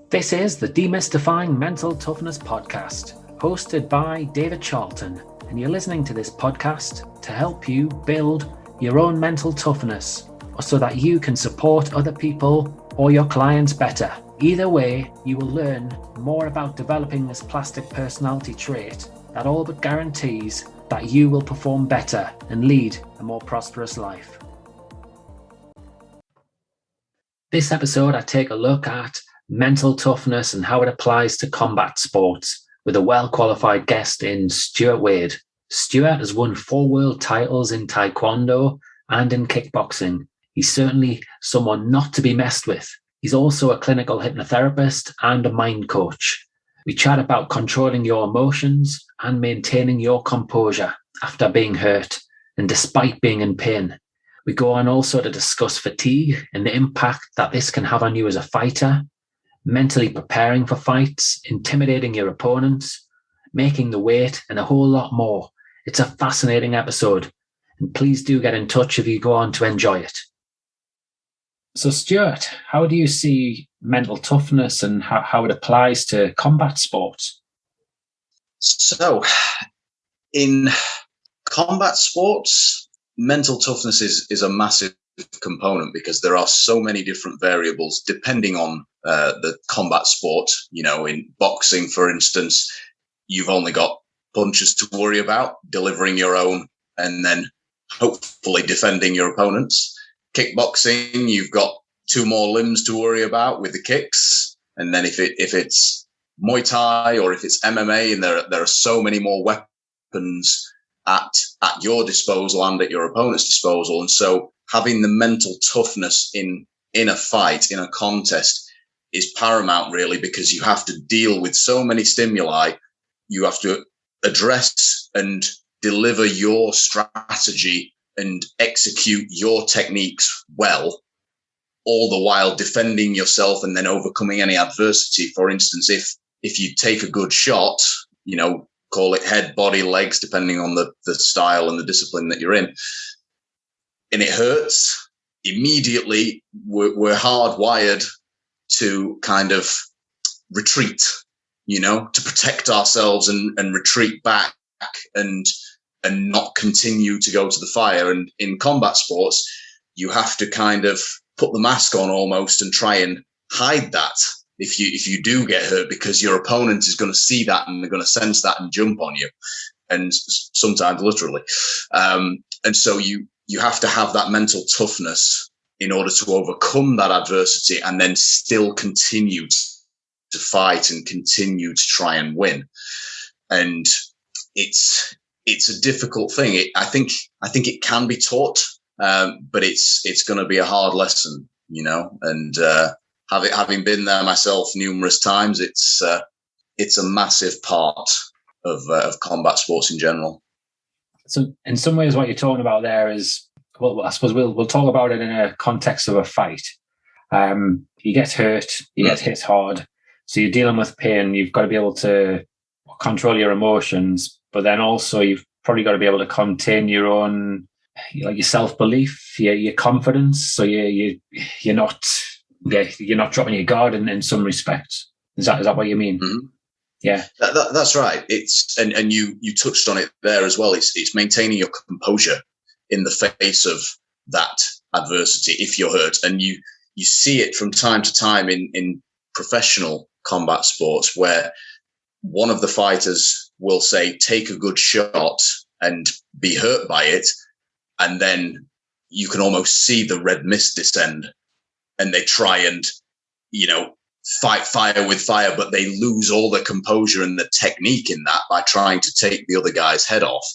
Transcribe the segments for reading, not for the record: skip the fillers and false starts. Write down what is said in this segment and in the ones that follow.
This is the Demystifying Mental Toughness podcast, hosted by David Charlton, and you're listening to this podcast to help you build your own mental toughness, or so that you can support other people or your clients better. Either way, you will learn more about developing this plastic personality trait that all but guarantees that you will perform better and lead a more prosperous life. This episode, I take a look at mental toughness and how it applies to combat sports with a well-qualified guest in Stuart Wade. Stuart has won 4 world titles in taekwondo and in kickboxing. He's certainly someone not to be messed with. He's also a clinical hypnotherapist and a mind coach. We chat about controlling your emotions and maintaining your composure after being hurt and despite being in pain. We go on also to discuss fatigue and the impact that this can have on you as a fighter, mentally preparing for fights, intimidating your opponents, making the weight, and a whole lot more. It's a fascinating episode, and please do get in touch if you go on to enjoy it. So Stuart, how do you see mental toughness and how it applies to combat sports? So, in combat sports, mental toughness is a massive component because there are so many different variables depending on the combat sport. You know, in boxing, for instance, you've only got punches to worry about, delivering your own, and then hopefully defending your opponents. Kickboxing, you've got 2 more limbs to worry about with the kicks, and then if it's Muay Thai or if it's MMA, and there are so many more weapons at your disposal and at your opponent's disposal. And so having the mental toughness in a fight, in a contest, is paramount, really, because you have to deal with so many stimuli. You have to address and deliver your strategy and execute your techniques well, all the while defending yourself and then overcoming any adversity. For instance, if you take a good shot, you know, call it head, body, legs, depending on the style and the discipline that you're in, and it hurts, immediately we're hardwired to kind of retreat, you know, to protect ourselves and retreat back and not continue to go to the fire. And in combat sports, you have to kind of put the mask on almost and try and hide that if you do get hurt, because your opponent is going to see that and they're going to sense that and jump on you, and sometimes literally. And so you have to have that mental toughness in order to overcome that adversity and then still continue to fight and continue to try and win. And it's a difficult thing. I think it can be taught, but it's going to be a hard lesson, you know. And having been there myself numerous times, it's a massive part of combat sports in general. So in some ways, what you're talking about there is, well, I suppose we'll talk about it in a context of a fight. You get hurt, you get hit hard, so you're dealing with pain. You've got to be able to control your emotions, but then also you've probably got to be able to contain your own, like, your self-belief, your confidence. So you're not dropping your guard in some respects. Is that what you mean? Mm-hmm. Yeah, that's right. It's and you touched on it there as well. It's maintaining your composure in the face of that adversity if you're hurt, and you see it from time to time in professional combat sports where one of the fighters will say, take a good shot and be hurt by it, and then you can almost see the red mist descend, and they try and, you know, fight fire with fire, but they lose all the composure and the technique in that by trying to take the other guy's head off.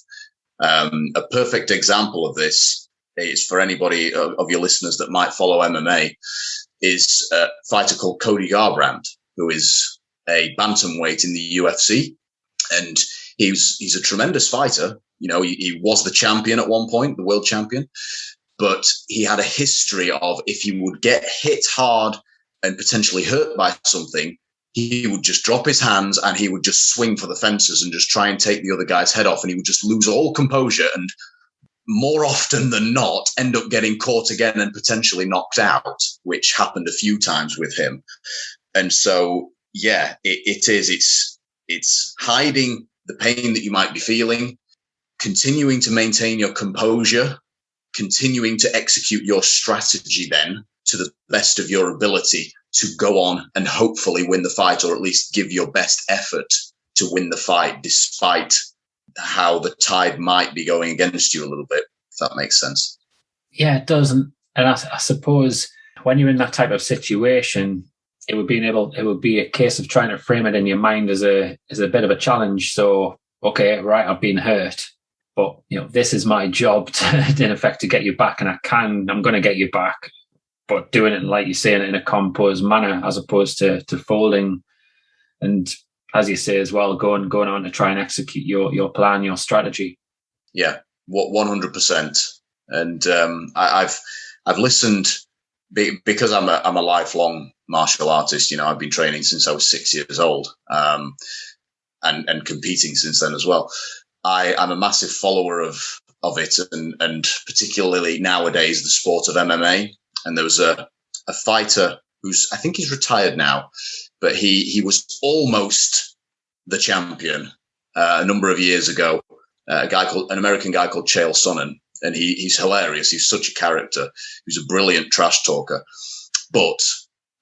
A perfect example of this is, for anybody of your listeners that might follow MMA, is a fighter called Cody Garbrandt, who is a bantamweight in the UFC. And he's a tremendous fighter. You know, he was the champion at one point, the world champion, but he had a history of, if he would get hit hard and potentially hurt by something, he would just drop his hands and he would just swing for the fences and just try and take the other guy's head off. And he would just lose all composure and more often than not end up getting caught again and potentially knocked out, which happened a few times with him. And so, yeah, it is. It's hiding the pain that you might be feeling, continuing to maintain your composure, continuing to execute your strategy then to the best of your ability to go on and hopefully win the fight, or at least give your best effort to win the fight, despite how the tide might be going against you a little bit, if that makes sense. Yeah, it does. And I suppose when you're in that type of situation, it would be a case of trying to frame it in your mind as a bit of a challenge. So, okay, right, I've been hurt, but this is my job to, in effect, to get you back, and I'm going to get you back, but doing it, like you say, in a composed manner, as opposed to folding, and as you say as well, going on to try and execute your plan, your strategy. Yeah, 100%. And I've listened because I'm a lifelong martial artist. I've been training since I was 6 years old, and competing since then as well. I'm a massive follower of it, and particularly nowadays the sport of MMA. And there was a fighter I think he's retired now, but he was almost the champion a number of years ago. An American guy called Chael Sonnen, and he's hilarious. He's such a character. He's a brilliant trash talker. But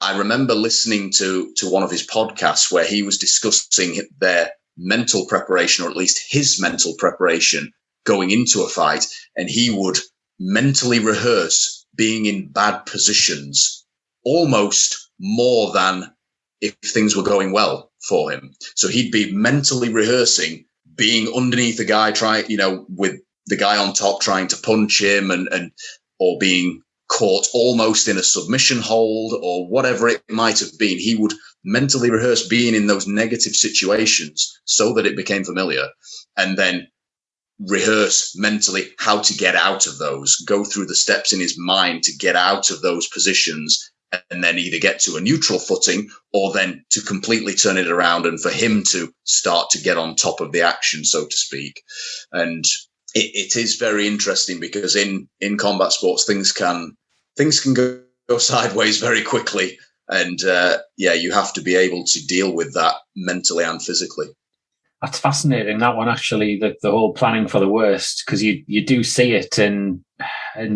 I remember listening to one of his podcasts where he was discussing their mental preparation, or at least his mental preparation going into a fight, and he would mentally rehearse being in bad positions almost more than if things were going well for him. So he'd be mentally rehearsing being underneath the guy, with the guy on top trying to punch him, or being caught almost in a submission hold, or whatever it might have been. He would mentally rehearse being in those negative situations so that it became familiar, and then rehearse mentally how to get out of those, go through the steps in his mind to get out of those positions, and then either get to a neutral footing or then to completely turn it around and for him to start to get on top of the action, so to speak. And it is very interesting because in combat sports, things can go sideways very quickly. And you have to be able to deal with that mentally and physically. That's fascinating, that one, actually, the whole planning for the worst, because you do see it in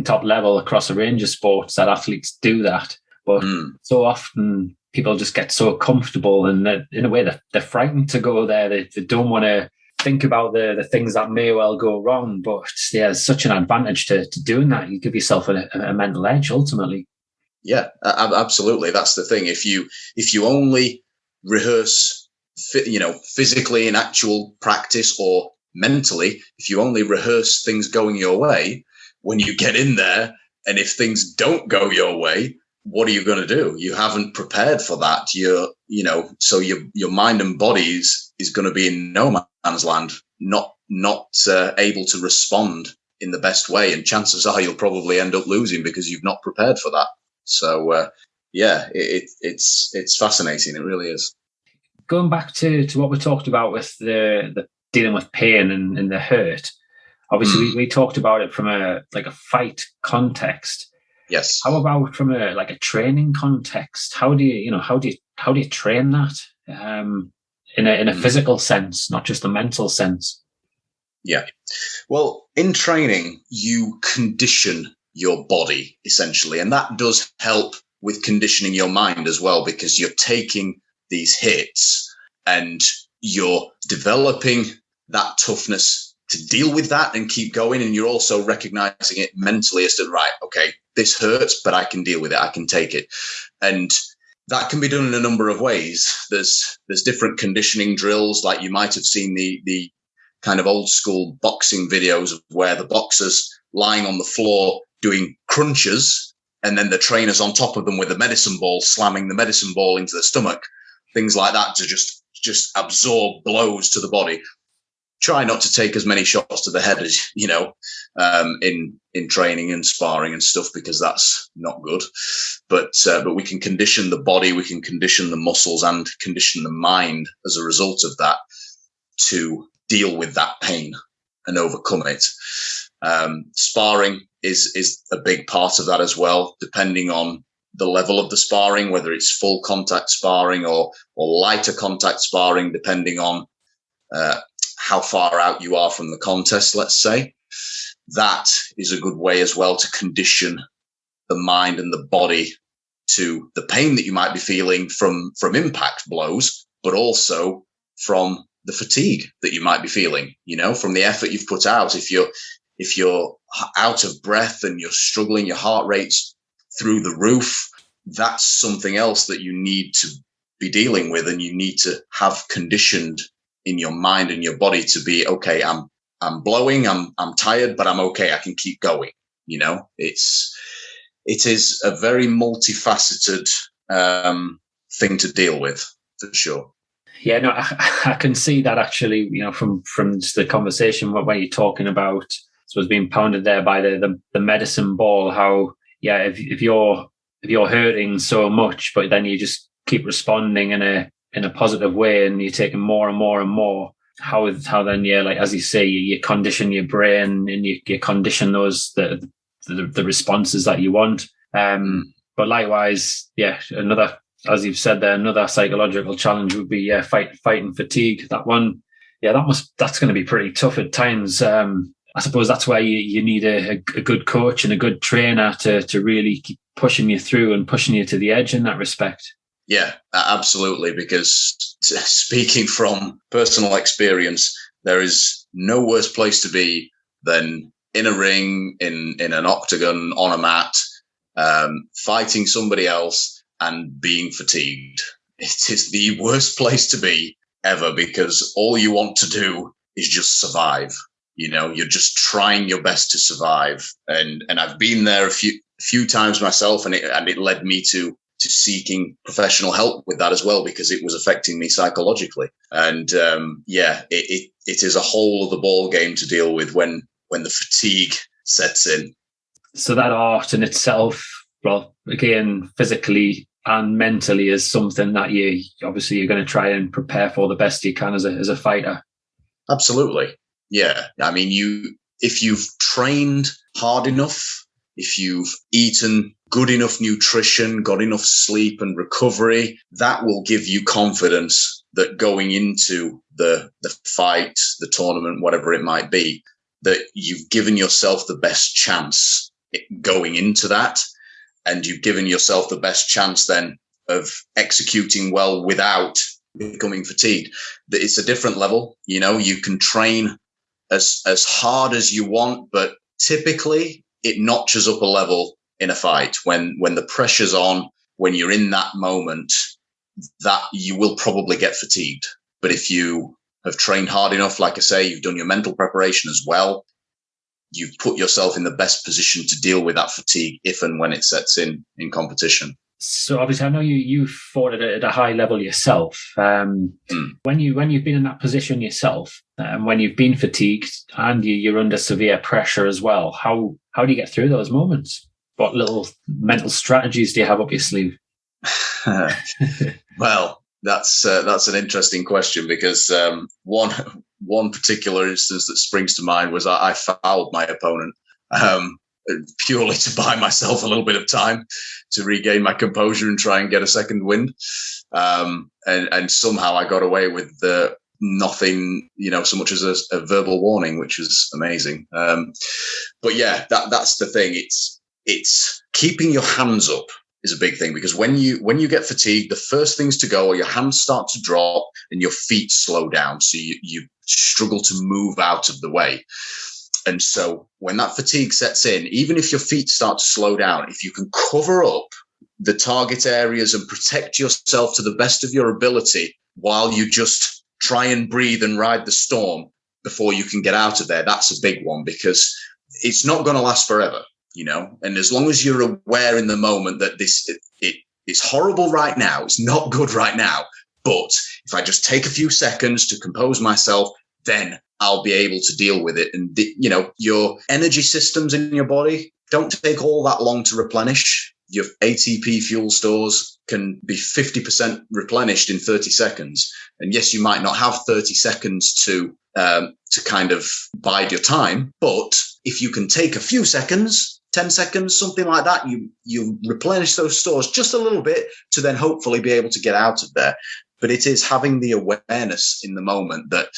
top level across a range of sports that athletes do that. But so often people just get so comfortable, and in a way they're frightened to go there. They don't want to think about the things that may well go wrong. But there's such an advantage to doing that. You give yourself a mental edge, ultimately. Yeah, absolutely. That's the thing. If you only rehearse physically in actual practice or mentally, if you only rehearse things going your way, when you get in there, and if things don't go your way, what are you going to do? You haven't prepared for that. So your mind and body is going to be in no man's land, not able to respond in the best way. And chances are you'll probably end up losing because you've not prepared for that. So, it's fascinating. It really is. Going back to what we talked about with the dealing with pain and the hurt, obviously we talked about it from a fight context. Yes. How about from a training context? How do you train that in a physical sense, not just a mental sense? Yeah. Well, in training, you condition your body essentially, and that does help with conditioning your mind as well, because you're taking these hits and you're developing that toughness to deal with that and keep going. And you're also recognizing it mentally as to, right, okay, this hurts, but I can deal with it. I can take it. And that can be done in a number of ways. There's different conditioning drills, like you might have seen the kind of old school boxing videos of where the boxers lying on the floor doing crunches, and then the trainer's on top of them with a medicine ball, slamming the medicine ball into the stomach, things like that, to just absorb blows to the body. Try not to take as many shots to the head as, in training and sparring and stuff, because that's not good. But we can condition the body, we can condition the muscles, and condition the mind as a result of that to deal with that pain and overcome it. Sparring is a big part of that as well, depending on the level of the sparring, whether it's full contact sparring or lighter contact sparring, depending on how far out you are from the contest, let's say. That is a good way as well to condition the mind and the body to the pain that you might be feeling from impact blows, but also from the fatigue that you might be feeling, from the effort you've put out. If you're out of breath and you're struggling, your heart rate's through the roof, that's something else that you need to be dealing with, and you need to have conditioned in your mind and your body to be, okay, I'm blowing, I'm tired, but I'm okay. I can keep going. It is a very multifaceted thing to deal with, for sure. Yeah, no, I can see that actually, from the conversation when you're talking about, I suppose, being pounded there by the medicine ball, how, yeah, if you're hurting so much, but then you just keep responding in a positive way and you're taking more and more and more, how then, yeah, like, as you say, you condition your brain and you condition those, the responses that you want. But likewise, yeah, another, as you've said there, another psychological challenge would be fighting fatigue. That one, yeah, that's going to be pretty tough at times. I suppose that's where you need a good coach and a good trainer to really keep pushing you through and pushing you to the edge in that respect. Yeah, absolutely. Because speaking from personal experience, there is no worse place to be than in a ring, in an octagon, on a mat, fighting somebody else and being fatigued. It is the worst place to be ever, because all you want to do is just survive. You're just trying your best to survive. And I've been there a few times myself, and it led me to seeking professional help with that as well, because it was affecting me psychologically. And it is a whole other ball game to deal with when the fatigue sets in. So that art in itself, well, again, physically and mentally, is something that you're going to try and prepare for the best you can as a fighter. Absolutely. Yeah. I mean, if you've trained hard enough, if you've eaten good enough nutrition, got enough sleep and recovery, that will give you confidence that going into the fight, the tournament, whatever it might be, that you've given yourself the best chance going into that. And you've given yourself the best chance then of executing well without becoming fatigued. It's a different level. You can train as hard as you want, but typically it notches up a level in a fight when the pressure's on, when you're in that moment, that you will probably get fatigued. But if you have trained hard enough, like I say, you've done your mental preparation as well, you've put yourself in the best position to deal with that fatigue if and when it sets in competition. So obviously, I know you fought at a high level yourself. When you've been in that position yourself, and when you've been fatigued and you're under severe pressure as well, how do you get through those moments? What little mental strategies do you have up your sleeve? Well, that's an interesting question, because one particular instance that springs to mind was I fouled my opponent. Purely to buy myself a little bit of time to regain my composure and try and get a second wind. And somehow I got away with nothing, so much as a verbal warning, which was amazing. But yeah, that's the thing. It's keeping your hands up is a big thing, because when you get fatigued, the first things to go are your hands start to drop and your feet slow down. So you struggle to move out of the way. And so when that fatigue sets in, even if your feet start to slow down, if you can cover up the target areas and protect yourself to the best of your ability while you just try and breathe and ride the storm before you can get out of there, that's a big one, because it's not going to last forever, And as long as you're aware in the moment that it's horrible right now, it's not good right now, but if I just take a few seconds to compose myself, then I'll be able to deal with it. And, your energy systems in your body don't take all that long to replenish. Your ATP fuel stores can be 50% replenished in 30 seconds. And yes, you might not have 30 seconds to kind of bide your time. But if you can take a few seconds 10 seconds, something like that. You replenish those stores just a little bit to then hopefully be able to get out of there. But it is having the awareness in the moment that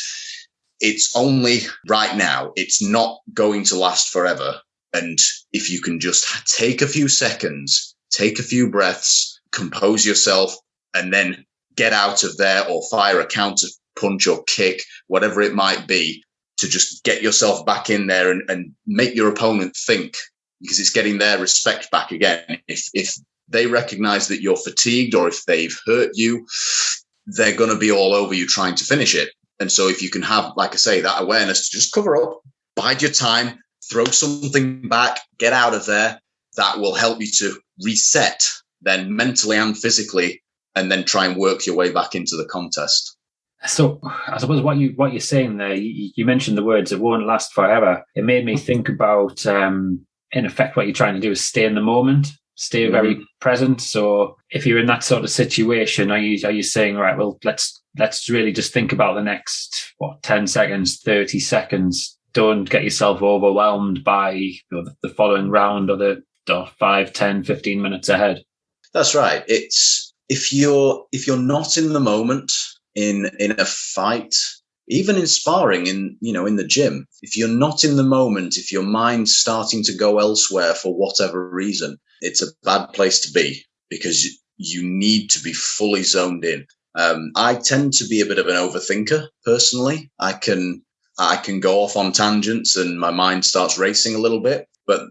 it's only right now. It's not going to last forever. And if you can just take a few seconds, take a few breaths, compose yourself, and then get out of there or fire a counter punch or kick, whatever it might be, to just get yourself back in there and make your opponent think, because it's getting their respect back again. If they recognize that you're fatigued or if they've hurt you, they're going to be all over you trying to finish it. And so if you can have, like I say, that awareness to just cover up, bide your time, throw something back, get out of there, that will help you to reset then mentally and physically, and then try and work your way back into the contest. So I suppose what you're saying there, you mentioned the words, it won't last forever. It made me think about, in effect, what you're trying to do is stay in the moment, stay very present. So if you're in that sort of situation, are you saying, right, well, let's really just think about the next, 10 seconds, 30 seconds. Don't get yourself overwhelmed by the following round or the 5, 10, 15 minutes ahead. That's right. It's if you're not in the moment in a fight, even in sparring, in the gym, if you're not in the moment, if your mind's starting to go elsewhere for whatever reason, it's a bad place to be, because you need to be fully zoned in. I tend to be a bit of an overthinker personally. I can go off on tangents and my mind starts racing a little bit. But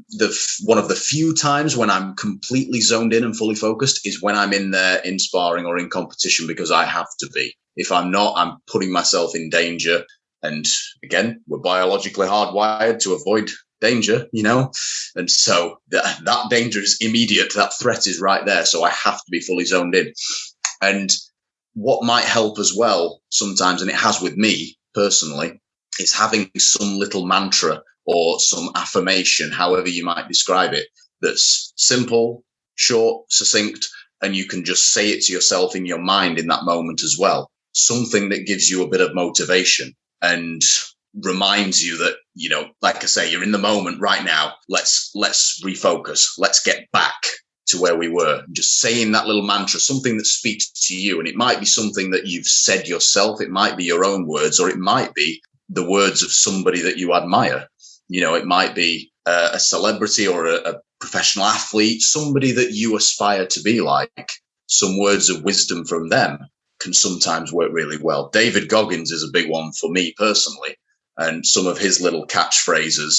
one of the few times when I'm completely zoned in and fully focused is when I'm in there in sparring or in competition, because I have to be. If I'm not, I'm putting myself in danger. And again, we're biologically hardwired to avoid danger, and so that danger is immediate. That threat is right there. So I have to be fully zoned in. And what might help as well sometimes, and it has with me personally, is having some little mantra or some affirmation, however you might describe it, that's simple, short, succinct, and you can just say it to yourself in your mind in that moment as well. Something that gives you a bit of motivation and reminds you that, like I say, you're in the moment right now. Let's refocus. Let's get back to where we were. Just saying that little mantra, something that speaks to you. And it might be something that you've said yourself. It might be your own words, or it might be the words of somebody that you admire. It might be a celebrity or a professional athlete, somebody that you aspire to be like. Some words of wisdom from them can sometimes work really well. David Goggins is a big one for me personally. And some of his little catchphrases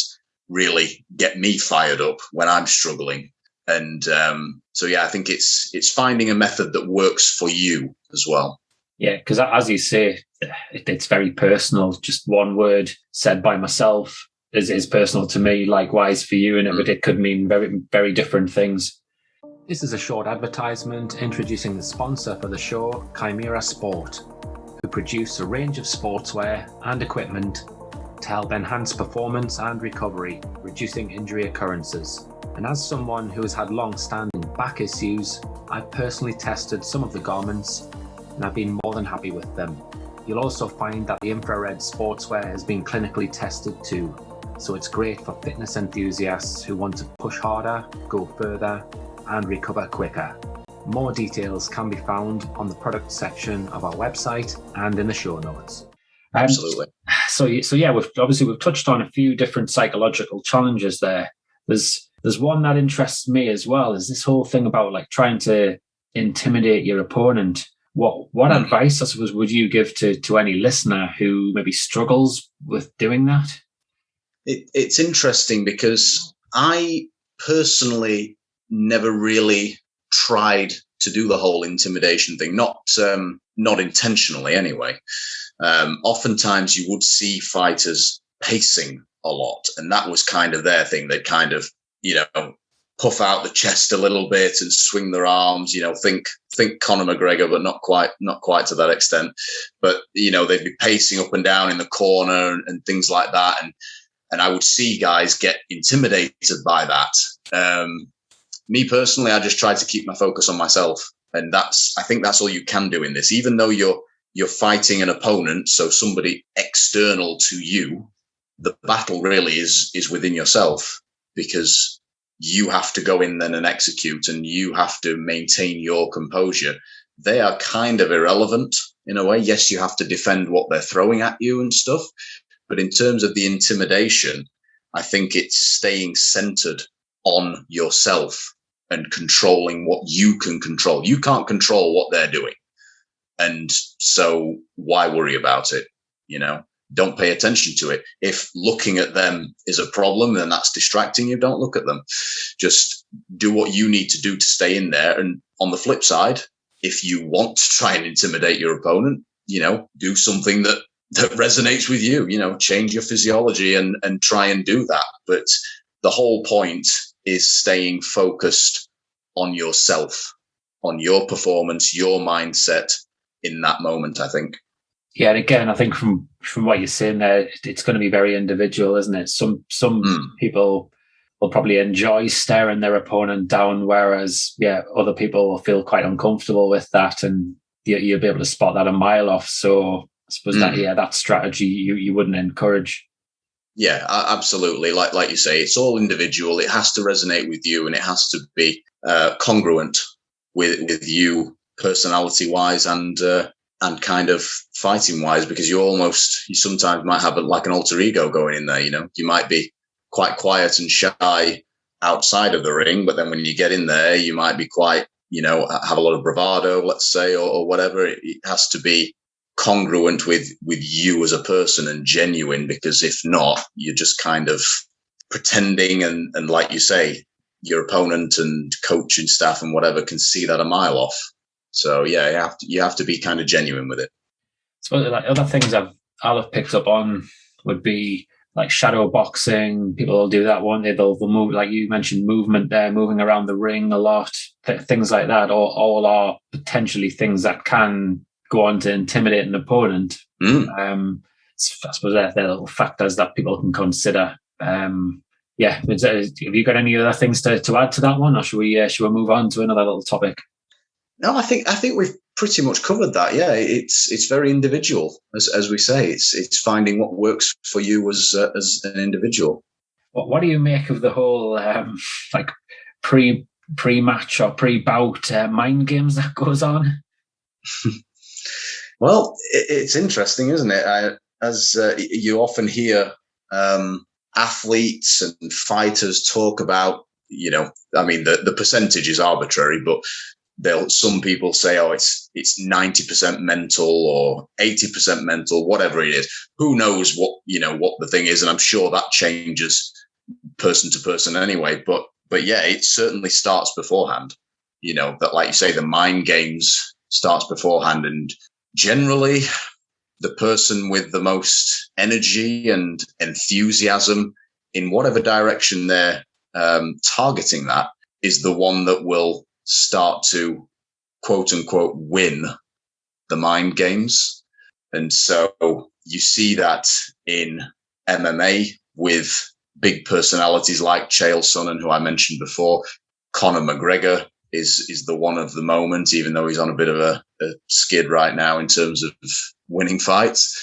really get me fired up when I'm struggling. And so, yeah, I think it's finding a method that works for you as well. Yeah, because as you say, it's very personal. Just one word said by myself is personal to me, likewise for you, and it could mean very, very different things. This is a short advertisement introducing the sponsor for the show, Chimera Sport, who produce a range of sportswear and equipment to help enhance performance and recovery, reducing injury occurrences. And as someone who has had long-standing back issues, I've personally tested some of the garments and I've been more than happy with them. You'll also find that the infrared sportswear has been clinically tested too, so it's great for fitness enthusiasts who want to push harder, go further, and recover quicker. More details can be found on the product section of our website and in the show notes. Absolutely. So yeah, we've touched on a few different psychological challenges there. There's one that interests me as well, is this whole thing about like trying to intimidate your opponent. What advice, I suppose, would you give to any listener who maybe struggles with doing that? It's interesting because I personally never really tried to do the whole intimidation thing, not intentionally anyway. Oftentimes you would see fighters pacing a lot, and that was kind of their thing. They'd kind of, puff out the chest a little bit and swing their arms, think Conor McGregor, but not quite to that extent. But, they'd be pacing up and down in the corner and things like that. And I would see guys get intimidated by that. Me personally, I just try to keep my focus on myself. And I think that's all you can do in this, even though you're fighting an opponent. So somebody external to you, the battle really is within yourself, because you have to go in then and execute, and you have to maintain your composure, they are kind of irrelevant in a way. Yes, you have to defend what they're throwing at you and stuff. But in terms of the intimidation, I think it's staying centered on yourself and controlling what you can control. You can't control what they're doing. And so why worry about it? Don't pay attention to it. If looking at them is a problem, then that's distracting you. Don't look at them. Just do what you need to do to stay in there. And on the flip side, if you want to try and intimidate your opponent, do something that resonates with you, change your physiology and try and do that. But the whole point is staying focused on yourself, on your performance, your mindset in that moment, I think. Yeah, and again, I think from what you're saying there, it's going to be very individual, isn't it? Some people will probably enjoy staring their opponent down, whereas other people will feel quite uncomfortable with that, and you'll be able to spot that a mile off. So I suppose that strategy you wouldn't encourage. Yeah, absolutely. Like you say, it's all individual. It has to resonate with you, and it has to be congruent with you personality wise and kind of fighting wise, because you sometimes might have like an alter ego going in there. You might be quite quiet and shy outside of the ring, but then when you get in there, you might be quite, have a lot of bravado, let's say, or whatever. It has to be congruent with you as a person and genuine, because if not, you're just kind of pretending, and like you say, your opponent and coaching staff and whatever can see that a mile off. So yeah, you have to be kind of genuine with it. So like other things I'll have picked up on would be like shadow boxing. People will do that one. They'll move, like you mentioned, movement there, moving around the ring a lot, things like that. All are potentially things that can go on to intimidate an opponent. I suppose they're little factors that people can consider. Have you got any other things to add to that one, or should we move on to another little topic? No, I think we've pretty much covered that. Yeah, it's very individual, as we say. It's finding what works for you as an individual. What do you make of the whole like pre-match or pre-bout mind games that goes on? Well, it's interesting, isn't it? As you often hear athletes and fighters talk about, the percentage is arbitrary, but some people say, it's 90% mental or 80% mental, whatever it is. Who knows what the thing is, and I'm sure that changes person to person anyway. But yeah, it certainly starts beforehand. That, like you say, the mind games starts beforehand, and generally the person with the most energy and enthusiasm in whatever direction they're targeting that is the one that will start to, quote unquote, win the mind games. And so you see that in MMA with big personalities like Chael Sonnen, who I mentioned before. Conor McGregor is the one of the moment, even though he's on a bit of a skid right now in terms of winning fights.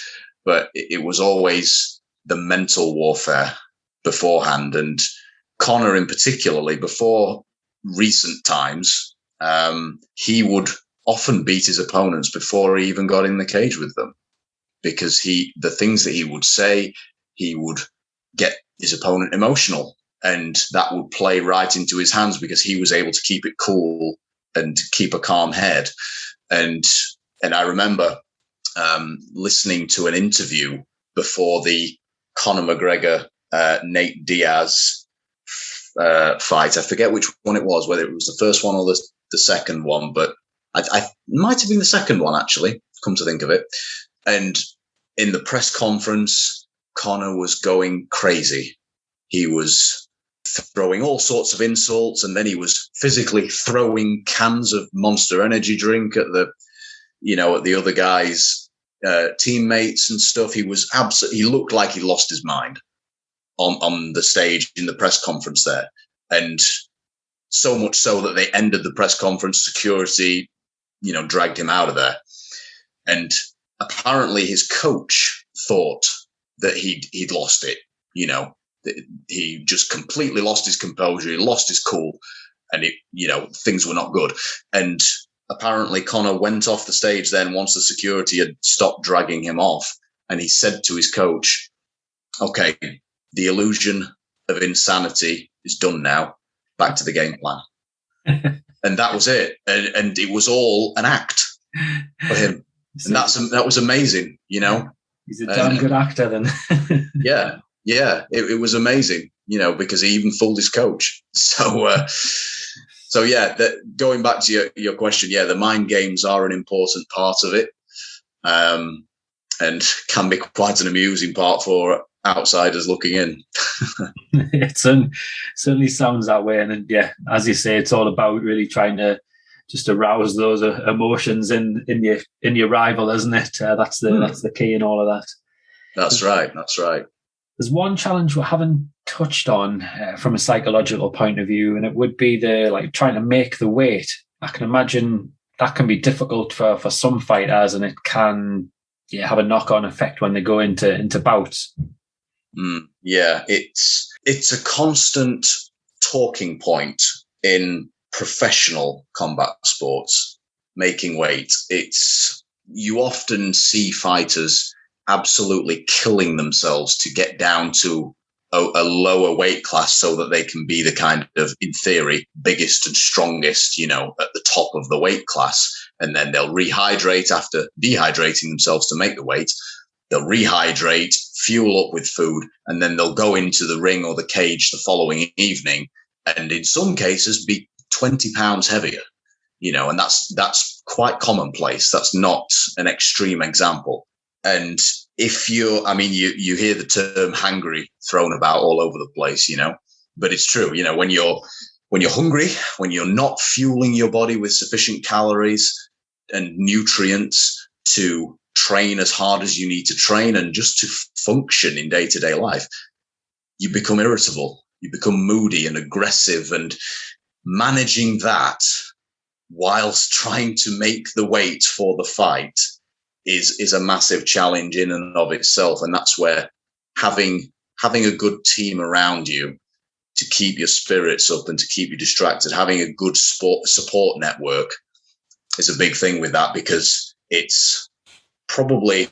But it was always the mental warfare beforehand. And Conor in particularly, before recent times, he would often beat his opponents before he even got in the cage with them, because the things that he would say, he would get his opponent emotional, and that would play right into his hands because he was able to keep it cool and keep a calm head. And I remember listening to an interview before the Conor McGregor Nate Diaz fight. I forget which one it was, whether it was the first one or the second one, but I might have been the second one, actually, come to think of it. And in the press conference, Conor was going crazy. He was throwing all sorts of insults, and then he was physically throwing cans of Monster Energy drink at the other guy's teammates and stuff. He looked like he lost his mind on the stage in the press conference there. And so much so that they ended the press conference, security, dragged him out of there. And apparently his coach thought that he'd lost it, He just completely lost his composure. He lost his cool, and things were not good. And apparently Conor went off the stage then once the security had stopped dragging him off, and he said to his coach, okay, the illusion of insanity is done now. Back to the game plan. And that was it. And it was all an act for him. And that was amazing, He's a damn good actor then. Yeah. It was amazing, because he even fooled his coach. So yeah, going back to your question, yeah, the mind games are an important part of it, and can be quite an amusing part for outsiders looking in. It certainly sounds that way. And yeah, as you say, it's all about really trying to just arouse those emotions in your rival, isn't it? That's the key in all of that. That's right. There's one challenge we haven't touched on from a psychological point of view, and it would be the trying to make the weight. I can imagine that can be difficult for some fighters, and it can have a knock-on effect when they go into bouts. Yeah, it's a constant talking point in professional combat sports, making weight. You often see fighters absolutely killing themselves to get down to a lower weight class so that they can be the kind of, in theory, biggest and strongest, at the top of the weight class. And then they'll rehydrate after dehydrating themselves to make the weight. They'll rehydrate, fuel up with food, and then they'll go into the ring or the cage the following evening, and in some cases be 20 pounds heavier, and that's quite commonplace. That's not an extreme example. And if you hear the term hangry thrown about all over the place, but it's true, when you're hungry, when you're not fueling your body with sufficient calories and nutrients to train as hard as you need to train and just to function in day-to-day life, you become irritable, you become moody and aggressive, and managing that whilst trying to make the weight for the fight is a massive challenge in and of itself. And that's where having a good team around you to keep your spirits up and to keep you distracted, having a good support network is a big thing with that, because it's probably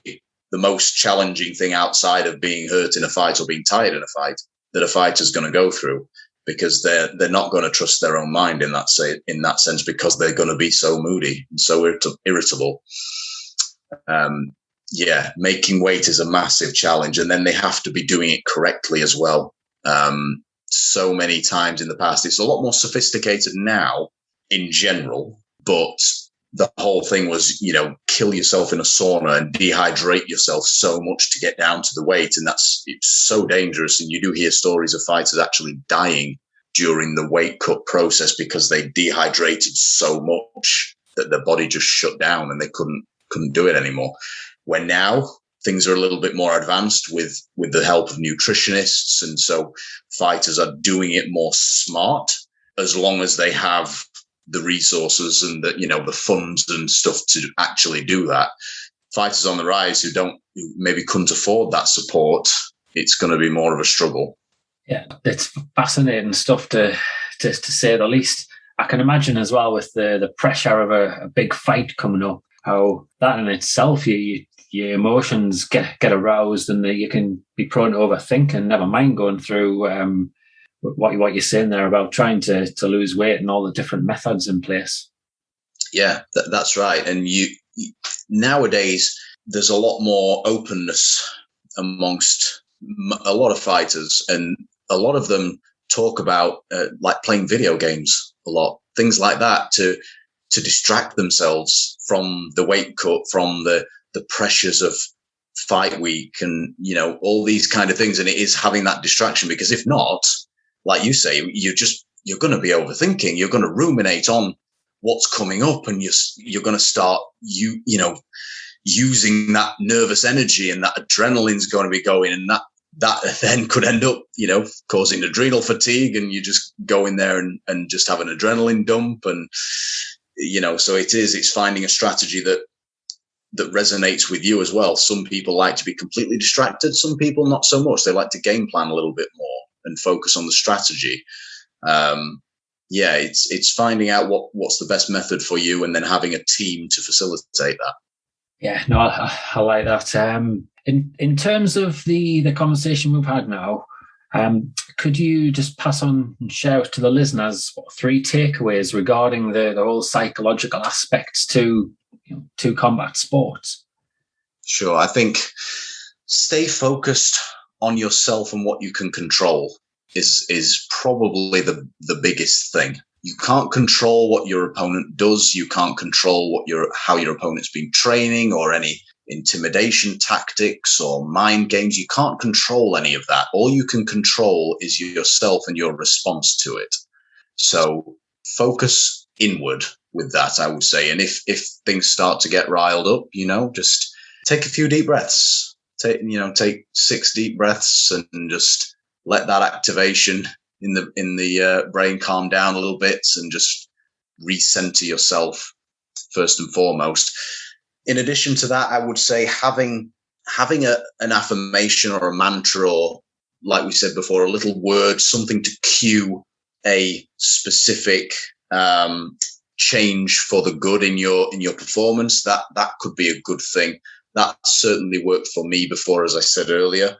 the most challenging thing outside of being hurt in a fight or being tired in a fight that a fighter's going to go through, because they're not going to trust their own mind in that sense, because they're going to be so moody and so irritable. Making weight is a massive challenge, and then they have to be doing it correctly as well. So many times in the past, it's a lot more sophisticated now in general, but the whole thing was, kill yourself in a sauna and dehydrate yourself so much to get down to the weight. And it's so dangerous. And you do hear stories of fighters actually dying during the weight cut process because they dehydrated so much that their body just shut down and they couldn't do it anymore. When now things are a little bit more advanced with the help of nutritionists. And so fighters are doing it more smart, as long as they have the resources and the funds and stuff to actually do that. Fighters on the rise who maybe couldn't afford that support, it's going to be more of a struggle. Yeah, it's fascinating stuff to say the least. I can imagine as well with the pressure of a big fight coming up, how that in itself, your emotions get aroused, and you can be prone to overthink, and never mind going through what you're saying there about trying to lose weight and all the different methods in place. Yeah, that's right. And nowadays there's a lot more openness amongst a lot of fighters, and a lot of them talk about like playing video games a lot, things like that, to distract themselves from the weight cut, from the pressures of fight week, and all these kind of things. And it is having that distraction, because if not, like you say, you're going to be overthinking. You're going to ruminate on what's coming up, and you're going to start using that nervous energy, and that adrenaline's going to be going, and that then could end up causing adrenal fatigue, and you just go in there and just have an adrenaline dump. And so it's finding a strategy that that resonates with you as well. Some people like to be completely distracted. Some people not so much. They like to game plan a little bit more and focus on the strategy. It's finding out what's the best method for you, and then having a team to facilitate that. Yeah, no, I like that. In terms of the conversation we've had now, could you just pass on and share to the listeners 3 takeaways regarding the whole psychological aspects to combat sports? Sure. I think stay focused on yourself and what you can control is probably the biggest thing. You can't control what your opponent does. You can't control how your opponent's been training, or any intimidation tactics or mind games. You can't control any of that. All you can control is yourself and your response to it. So focus inward with that, I would say. And if things start to get riled up, just take a few deep breaths. Take 6 deep breaths and just let that activation in the brain calm down a little bit, and just recenter yourself first and foremost. In addition to that, I would say having an affirmation or a mantra, or, like we said before, a little word, something to cue a specific change for the good in your performance. That could be a good thing. That certainly worked for me before, as I said earlier.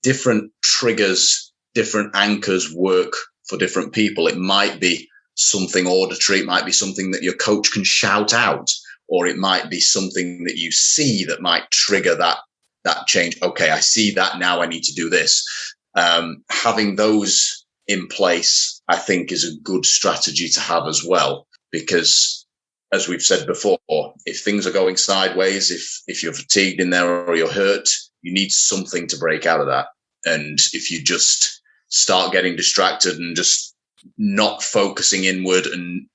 Different triggers, different anchors work for different people. It might be something auditory. It might be something that your coach can shout out, or it might be something that you see that might trigger that change. Okay, I see that now. I need to do this. Having those in place, I think, is a good strategy to have as well, because, as we've said before, if things are going sideways, if you're fatigued in there or you're hurt, you need something to break out of that. And if you just start getting distracted and just not focusing inward and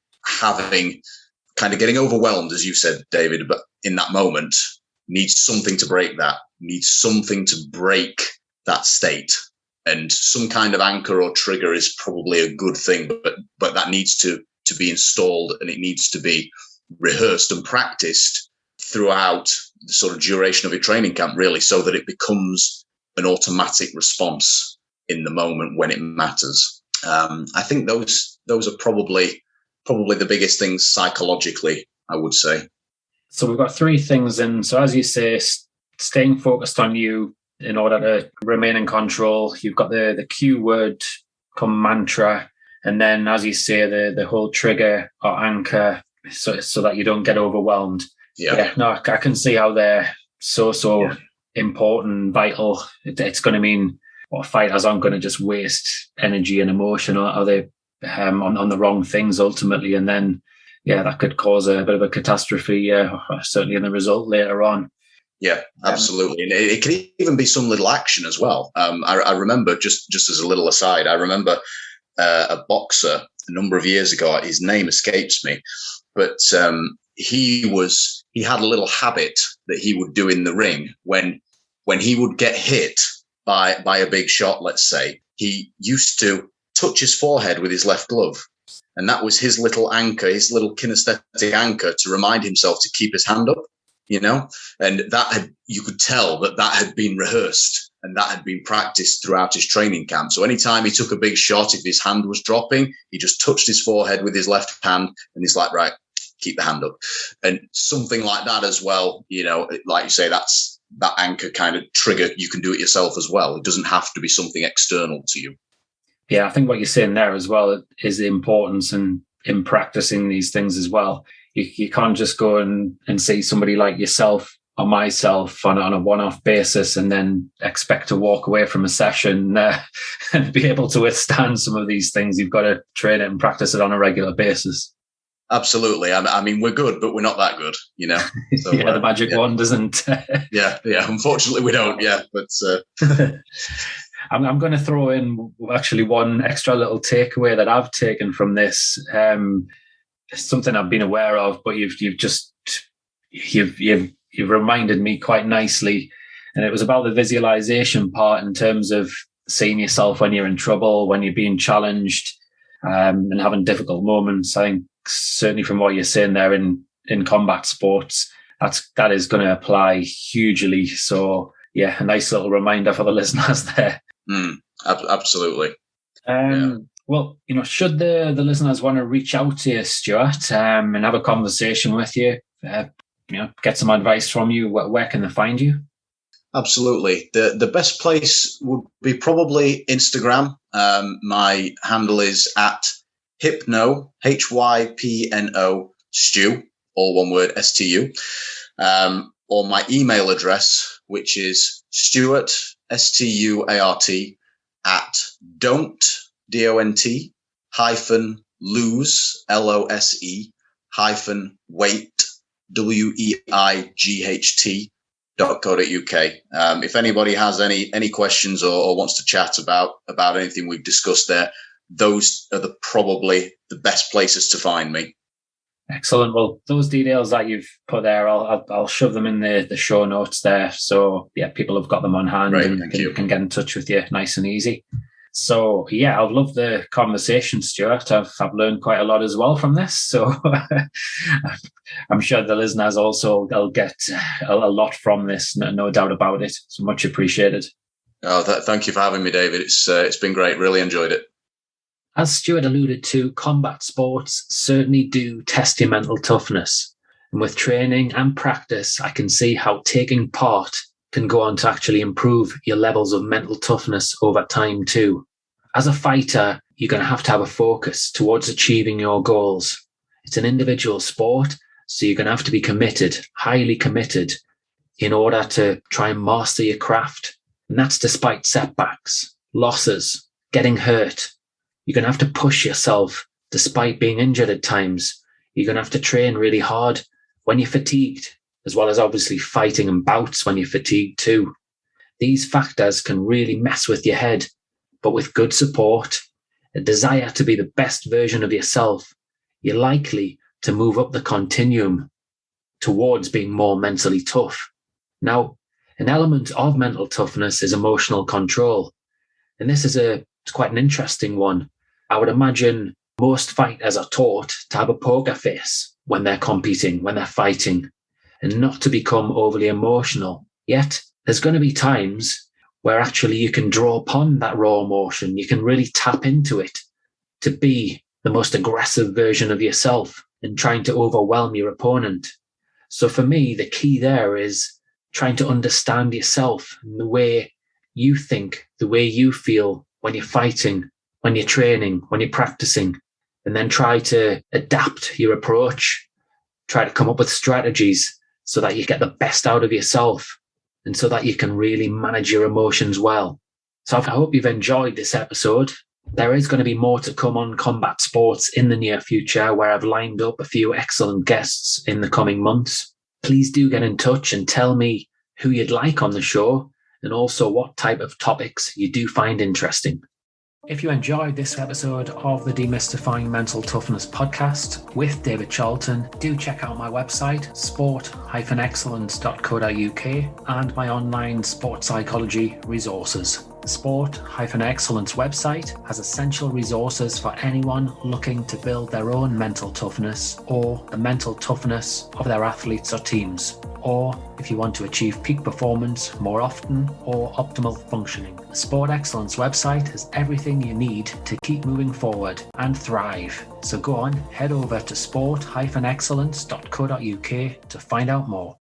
getting overwhelmed, as you said, David, but in that moment, needs something to break that, needs something to break that state. And some kind of anchor or trigger is probably a good thing, but that needs to be installed, and it needs to be rehearsed and practiced throughout the sort of duration of your training camp, really, so that it becomes an automatic response in the moment when it matters. I think those are probably the biggest things psychologically, I would say. So we've got 3 things. And so, as you say, staying focused on you in order to remain in control. You've got the cue word, come mantra. And then, as you say, the whole trigger or anchor, so that you don't get overwhelmed. Yeah, no, I can see how they're so important, vital. It's going to mean fighters aren't going to just waste energy and emotion, or are they on the wrong things ultimately, and then that could cause a bit of a catastrophe, certainly in the result later on. Yeah, absolutely. And it can even be some little action as well. I remember, just as a little aside, I remember a boxer a number of years ago. His name escapes me, but he had a little habit that he would do in the ring when he would get hit by a big shot, let's say. He used to touch his forehead with his left glove. And that was his little anchor, his little kinesthetic anchor, to remind himself to keep his hand up, and you could tell that had been rehearsed and that had been practiced throughout his training camp. So anytime he took a big shot, if his hand was dropping, he just touched his forehead with his left hand, and he's like, right, keep the hand up. And something like that as well, like you say, that's that anchor kind of trigger. You can do it yourself as well. It doesn't have to be something external to you. Yeah, I think what you're saying there as well is the importance in practicing these things as well. You can't just go and see somebody like yourself or myself on a one-off basis and then expect to walk away from a session and be able to withstand some of these things. You've got to train it and practice it on a regular basis. Absolutely. I mean, we're good, but we're not that good, So, the magic wand doesn't. Yeah. Unfortunately, we don't. Yeah, but I'm going to throw in actually one extra little takeaway that I've taken from this. Something I've been aware of, but you've reminded me quite nicely, and it was about the visualization part in terms of seeing yourself when you're in trouble, when you're being challenged, and having difficult moments. I think certainly from what you're saying there in combat sports, that is going to apply hugely. So yeah, a nice little reminder for the listeners there. Absolutely. Well, should the listeners want to reach out to you, Stuart, and have a conversation with you, get some advice from you, where can they find you? Absolutely. The best place would be probably Instagram. My handle is at hypno, HYPNO, Stu, all one word, STU. Or my email address, which is Stuart, STUART, at DONT, hyphen lose, LOSE, hyphen weight, WEIGHT.co.uk. If anybody has any questions or wants to chat about anything we've discussed there, those are probably the best places to find me. Excellent. Well, those details that you've put there, I'll shove them in the show notes there. So yeah, people have got them on hand. Great, and can get in touch with you nice and easy. So yeah, I've loved the conversation, Stuart. I've learned quite a lot as well from this. So I'm sure the listeners also they'll get a lot from this, no doubt about it. So much appreciated. Oh, thank you for having me, David. It's been great. Really enjoyed it. As Stuart alluded to, combat sports certainly do test your mental toughness. And with training and practice, I can see how taking part can go on to actually improve your levels of mental toughness over time too. As a fighter, you're going to have a focus towards achieving your goals. It's an individual sport, so you're going to have to be committed, highly committed, in order to try and master your craft. And that's despite setbacks, losses, getting hurt. You're going to have to push yourself despite being injured at times. You're going to have to train really hard when you're fatigued, as well as obviously fighting in bouts when you're fatigued too. These factors can really mess with your head, but with good support, a desire to be the best version of yourself, you're likely to move up the continuum towards being more mentally tough. Now, an element of mental toughness is emotional control. And this is it's quite an interesting one. I would imagine most fighters are taught to have a poker face when they're competing, when they're fighting, and not to become overly emotional. Yet, there's going to be times where actually you can draw upon that raw emotion. You can really tap into it to be the most aggressive version of yourself and trying to overwhelm your opponent. So for me, the key there is trying to understand yourself and the way you think, the way you feel when you're fighting, when you're training, when you're practicing, and then try to adapt your approach, try to come up with strategies so that you get the best out of yourself and so that you can really manage your emotions well. So I hope you've enjoyed this episode. There is going to be more to come on combat sports in the near future, where I've lined up a few excellent guests in the coming months. Please do get in touch and tell me who you'd like on the show and also what type of topics you do find interesting. If you enjoyed this episode of the Demystifying Mental Toughness podcast with David Charlton, do check out my website, sport-excellence.co.uk, and my online sports psychology resources. The Sport Excellence website has essential resources for anyone looking to build their own mental toughness or the mental toughness of their athletes or teams, or if you want to achieve peak performance more often or optimal functioning. The Sport Excellence website has everything you need to keep moving forward and thrive. So go on, head over to sport-excellence.co.uk to find out more.